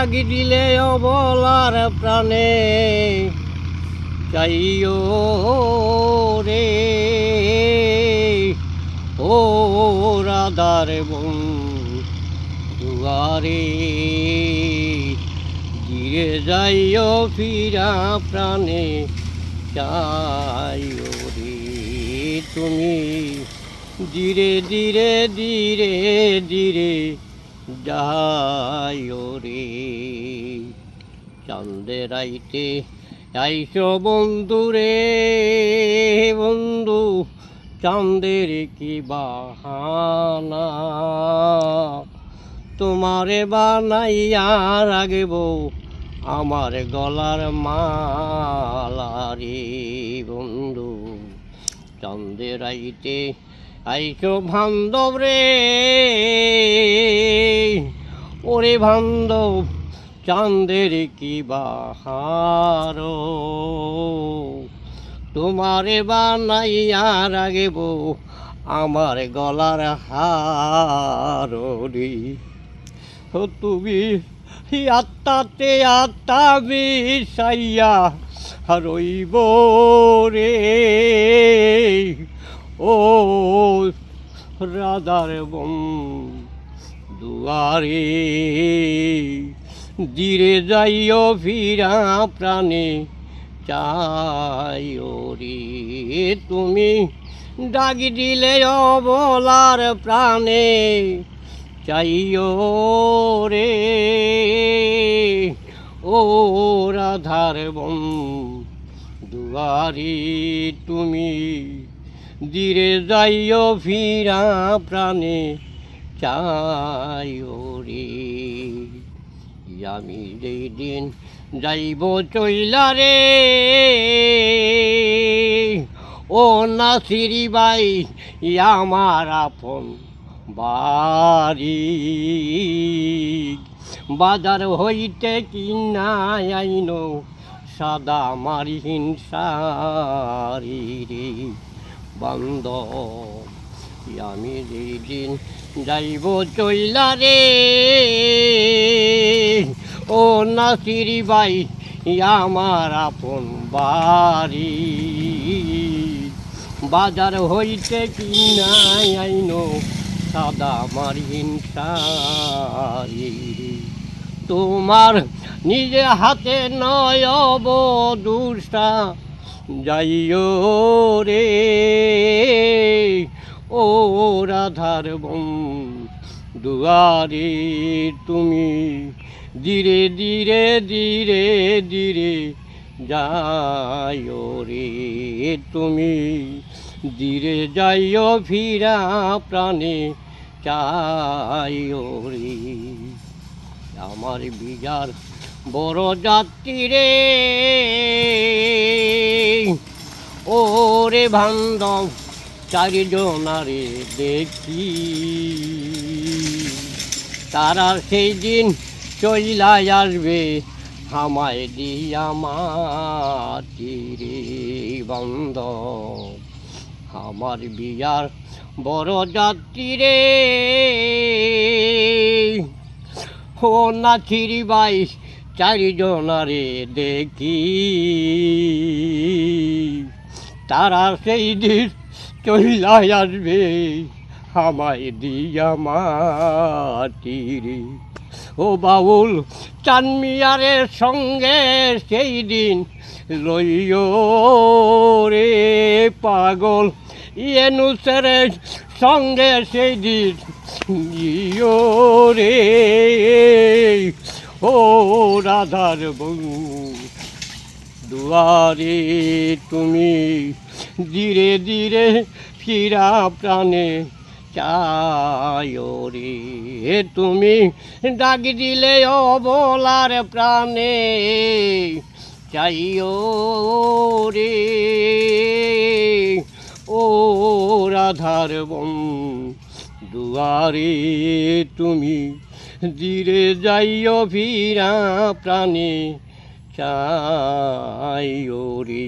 ডাকি দিলে অবলার প্রাণে চাইও রে ও রাধার দুয়ারে ধীরে যাইও ফিরা প্রাণে চাইও রে তুমি ধীরে ধীরে ধীরে ধীরে যাইও রে চাঁদের রাইতে আইসো বন্ধু রে বন্ধু চাঁদের কি বাহানা তোমারে বানাইয়া রাখব আমার গলার মালা রে বন্ধু চাঁদের রাইতে আইসো বান্ধব রে ওরে বান্ধব চাঁদের কি বাহার তোমারে বানাইয়া রাখব আমার গলার হার রে তুমি আত্মাতে আত্মা মিশাইয়া রইব রে ও রাধার দুয়ারে ধীরে যাইও ফিরা প্রাণে চাইও রে তুমি ডাকি দিলে অবলার প্রাণে চাইও রে ও রাধার দুয়ারে তুমি ধীরে যাইও ফিরা প্রাণে চাইও রে আমি যেই দিন যাইব চইলা রে ও নাসিরি বাই আমার আপন বাড়ি বাজার হইতে কিনা আইন সাদা মারিহীন সারি রে বন্ধ আমি যেদিন যাইব চইলা রে ও নাসিরি বাই আমার আপন বাড়ি বাজার হইতে কিনা আইন সাদা মারিহীন সারি তোমার নিজে হাতে নয় অবদুষ্টা যাইও রে ও রাধার দুয়ারে তুমি ধীরে ধীরে ধীরে ধীরে যাইও রে তুমি ধীরে যাইও ফিরা প্রাণে চাইও রে আমার বিজার বড় যাত্রী রে ও রে বান্ধব চারিজনারে দেখি তারা সেই দিন চইলাই আসবে আমায় দিয়া মাটি রে বান্ধব আমার বিয়ার বড় যাত্রী রে ও নাচিরি বাই চারিজনারে দেখি তারা সেই দিন চইলাই আসবে আমায় দিয়া মাটি রে ও বাউল চানমিয়ারের সঙ্গে সেই দিন লইও রে পাগল ইয়েনুসের সঙ্গে সেই দিন ইয়ো রে ও রাধার দুয়ারে তুমি ধীরে ধীরে ফিরা প্রাণে চাইও রে তুমি ডাকি দিলে অবলার প্রাণে চাইও রে ও রাধার দুয়ারে তুমি ধীরে যাইও ফিরা প্রাণে চাইও রে।